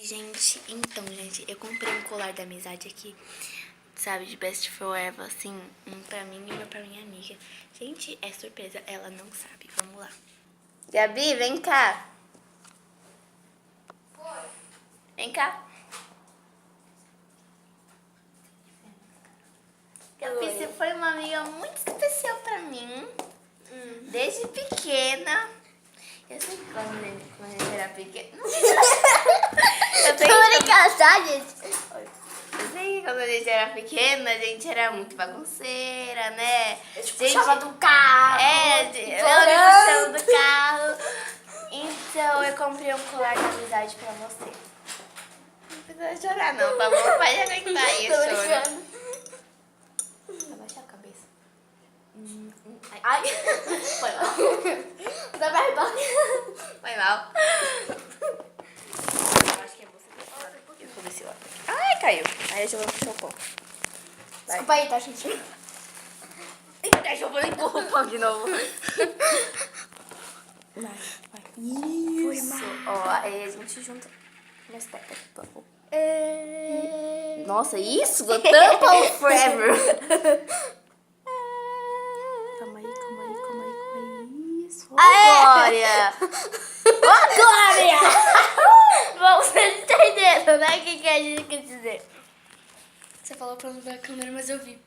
Gente, então, gente, eu comprei um colar da amizade aqui, sabe, de Best Forever, assim, um pra mim e um pra minha amiga. Gente, é surpresa, ela não sabe, vamos lá. Gabi, vem cá. Vem cá. Gabi, você foi uma amiga muito especial pra mim, desde pequena. Eu sei que quando a gente era pequena... Eu brincando, tá, gente? Eu sei que quando a gente era pequena, a gente era muito bagunceira, né? Eu te puxava do carro. É, ela me puxando do carro. Então eu comprei um colar de amizade pra você. Não precisa chorar não, tá bom? Pode aguentar aí o Tô choro. brincando. Abaixa a cabeça. Ai. Foi mal. Tá barba. Foi mal. Eu acho que é você que fora. Eu vou desse lado aqui. Ai, caiu. Aí a Giovana puxou o pão. Desculpa aí, tá, gente? Eita, a Giovana empurrou o pão de novo. Vai. Isso. Ó, aí a gente junta. Mais perto aqui, por favor. Nossa, isso? Tampa o forever. Calma aí. Isso. Ô, Glória. Ô, Glória. Bom, vocês entenderam, né? O que a gente quer dizer? Você falou pra não ver a câmera, mas eu vi.